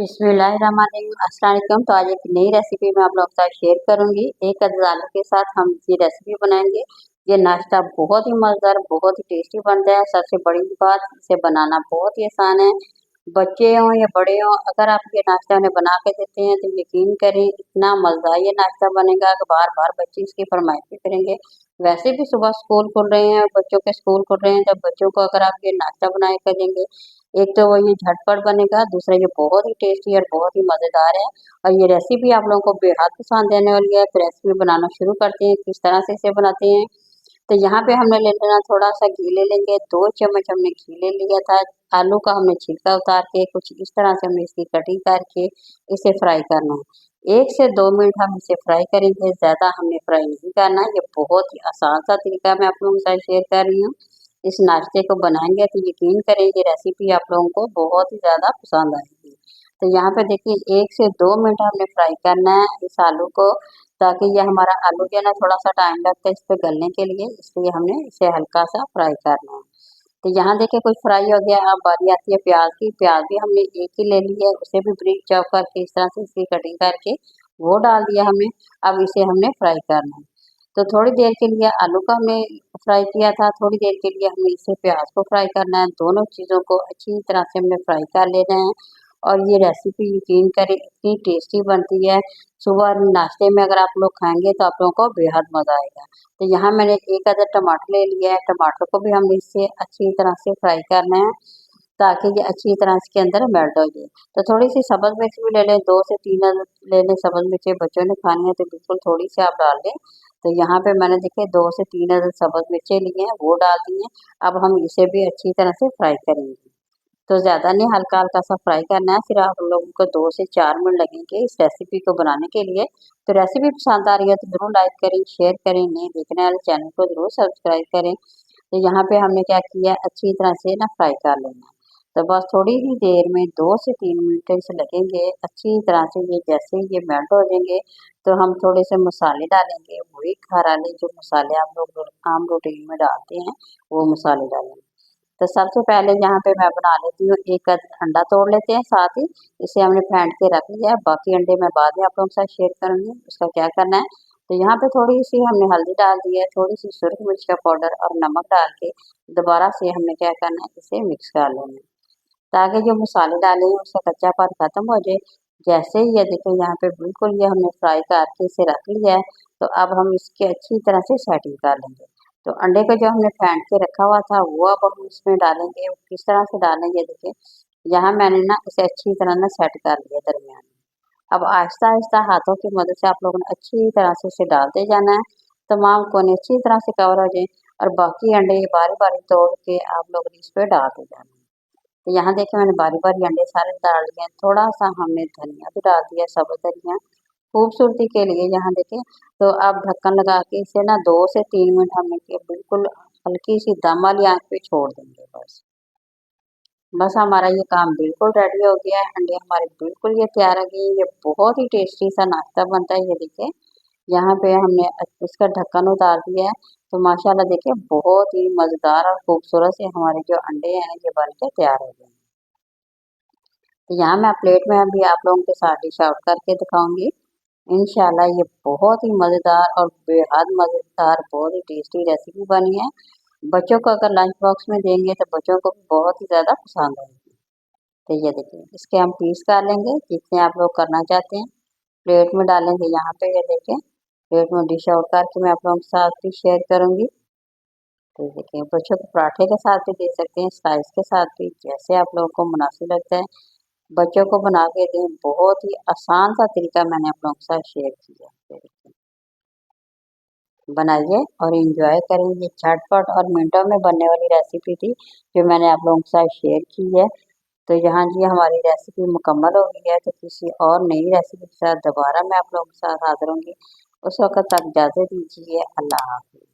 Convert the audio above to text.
बिस्मिल्लाहिर्रहमानिर्रहीम, अस्सलाम वालेकुम। तो आज एक नई रेसिपी मैं आप लोगों के साथ शेयर करूंगी। एक अदद आलू के साथ हम ये रेसिपी बनाएंगे। ये नाश्ता बहुत ही मज़ेदार, बहुत ही टेस्टी बनता है। सबसे बड़ी बात, इसे बनाना बहुत ही आसान है। बच्चे हों या बड़े हों, अगर आप ये नाश्ता उन्हें बना के देते हैं तो यकीन करें इतना मज़ेदार ये नाश्ता बनेगा कि बार बार बच्चे इसकी फरमाइश भी करेंगे। वैसे भी सुबह स्कूल खुल रहे हैं, बच्चों के स्कूल खुल रहे हैं, जब बच्चों को अगर आप ये नाश्ता बनाए कर देंगे, एक तो वो ये झटपट बनेगा, दूसरा ये बहुत ही टेस्टी और बहुत ही मज़ेदार है। और ये रेसिपी आप लोगों को बेहद पसंद आने वाली है। तो रेसिपी बनाना शुरू करते हैं, किस तरह से इसे बनाते हैं। तो यहाँ पे हमने ले लेना, थोड़ा सा घी ले लेंगे, 2 चम्मच हमने घी ले लिया था। आलू का हमने छिलका उतार के कुछ इस तरह से हमने इसकी कटिंग करके इसे फ्राई करना है। 1 से 2 मिनट हम इसे फ्राई करेंगे, ज़्यादा हमने फ्राई नहीं करना। ये बहुत ही आसान सा तरीका मैं आप लोगों के साथ शेयर कर रही हूँ। इस नाश्ते को बनाएंगे तो यकीन करें ये रेसिपी आप लोगों को बहुत ही ज़्यादा पसंद आएगी। तो यहाँ पे देखिए 1 से 2 मिनट हमने फ्राई करना है इस आलू को, ताकि ये हमारा आलू जो है ना, थोड़ा सा टाइम लगता है इस पे गलने के लिए, इसलिए हमने इसे हल्का सा फ्राई करना है। तो यहाँ देखिए कुछ फ्राई हो गया। अब बारी आती है प्याज की। प्याज भी हमने एक ही ले ली है, उसे भी ब्रीक चॉप करके इस तरह से इसकी कटिंग करके वो डाल दिया हमने। अब इसे हमने फ्राई करना है। तो थोड़ी देर के लिए आलू को हमने फ्राई किया था, थोड़ी देर के लिए हमें इसे प्याज को फ्राई करना है। दोनों चीज़ों को अच्छी तरह से हमने फ्राई कर लेना है। और ये रेसिपी यकीन करें इतनी टेस्टी बनती है, सुबह नाश्ते में अगर आप लोग खाएंगे तो आप लोगों को बेहद मज़ा आएगा। तो यहाँ मैंने एक अदद टमाटर ले लिया है, टमाटर को भी हमने इससे अच्छी तरह से फ्राई करना है, ताकि ये अच्छी तरह इसके अंदर मेल्ट हो जाए। तो थोड़ी सी सब्ज़ मिर्च भी ले लें, 2 से 3 अदद ले लें सब्ज़ मिर्चें। बच्चों ने खानी है तो बिल्कुल थोड़ी सी आप डाल लें। तो यहाँ पे मैंने देखिए 2 से 3 अदद सब्ज़ मिर्चें ली हैं, वो डाल दी हैं। अब हम इसे भी अच्छी तरह से फ्राई करेंगे। तो ज़्यादा नहीं, हल्का-हल्का सा फ्राई करना है। फिर आप लोगों को 2 से 4 मिनट लगेंगे इस रेसिपी को बनाने के लिए। तो रेसिपी पसंद आ रही है तो ज़रूर लाइक करें, शेयर करें, नए देखने वाले चैनल को ज़रूर सब्सक्राइब करें। तो यहाँ पे हमने क्या किया, अच्छी तरह से ना फ्राई कर लेना है। तो बस थोड़ी ही देर में 2 से 3 मिनट इसे लगेंगे अच्छी तरह से। ये जैसे ही ये मेल्ट हो जाएंगे तो हम थोड़े से मसाले डालेंगे, वही घर वाले जो मसाले आप लोग आम रूटीन में डालते हैं, वो मसाले डालेंगे। तो सबसे पहले यहाँ पे मैं बना लेती हूँ, एक अंडा तोड़ लेते हैं साथ ही। इसे हमने फेंट के रख लिया है, बाकी अंडे मैं बाद में आप लोगों के साथ शेयर करूँगी उसका क्या करना है। तो यहाँ पे थोड़ी सी हमने हल्दी डाल दी है, थोड़ी सी सुरख मिर्च का पाउडर और नमक डाल के दोबारा से हमने क्या करना है, इसे मिक्स कर लेना है, ताकि जो मसाले डाले हैं उसका कच्चापन खत्म हो जाए। जैसे ही ये देखिए यहाँ पे बिल्कुल ये हमने फ्राई करके इसे रख लिया है। तो अब हम इसकी अच्छी तरह से सेटिंग कर लेंगे। तो अंडे को जो हमने फेंट के रखा हुआ था वो अब हम इसमें डालेंगे। किस तरह से डालेंगे देखिए, यहाँ मैंने ना इसे अच्छी तरह ना सेट कर लिया दरमियान में। अब आहिस्ता आहिस्ता हाथों की मदद से आप लोगों ने अच्छी तरह से इसे डालते जाना है, तमाम कोने अच्छी तरह से कवर हो जाए। और बाकी अंडे बारी बारी तोड़ के आप लोग ने इस पे डालते जाना है। तो यहाँ देखिए मैंने बारी-बारी अंडे सारे डाल दिए हैं। थोड़ा-सा हमने धनिया भी डाल दिया, सब्ज़ धनिया, खूबसूरती के लिए। यहाँ देखिए, तो अब ढक्कन लगा के इसे ना 2 से 3 मिनट हमने के बिल्कुल हल्की-सी दम वाली आँच पे छोड़ देंगे बस। बस हमारा ये काम बिल्कुल रेडी हो गया है। अंडे हमारे बिल्कुल ये तैयार हो गए हैं। ये बहुत ही टेस्टी सा नाश्ता बनता है। ये देखिए, यहाँ पे हमने इसका ढक्कन उतार दिया है। तो माशाल्लाह देखिए बहुत ही मज़ेदार और खूबसूरत से हमारे जो अंडे हैं ये बन के तैयार हो गए हैं। तो यहाँ मैं प्लेट में अभी आप लोगों के साथ डिश आउट करके दिखाऊंगी। इंशाल्लाह ये बहुत ही मज़ेदार और बेहद मज़ेदार, बहुत ही टेस्टी रेसिपी बनी है। बच्चों को अगर लंच बॉक्स में देंगे तो बच्चों को भी बहुत ही ज़्यादा पसंद आएगी। तो ये देखिए, इसके हम पीस कर लेंगे जितने आप लोग करना चाहते हैं। प्लेट में डालेंगे। यहाँ पे ये देखिए, प्लेट में डिश आउट करके मैं आप लोगों के साथ भी शेयर करूँगी। तो ये देखिए, बच्चों को पराठे के साथ भी दे सकते हैं, स्लाइस के साथ भी, जैसे आप लोगों को मुनासिब लगता है बच्चों को बना के दें। बहुत ही आसान सा तरीका मैंने आप लोगों के साथ शेयर किया है। बनाइए और एंजॉय करें। ये झटपट और मिनटों में बनने वाली रेसिपी थी जो मैंने आप लोगों के साथ शेयर की है। तो यहाँ जी हमारी रेसिपी मुकम्मल हो गई है। तो किसी और नई रेसिपी के साथ दोबारा मैं आप लोगों के साथ हाजिर होंगी। उस वक्त तक इजाज़त दीजिए। अल्लाह हाफ़िज़।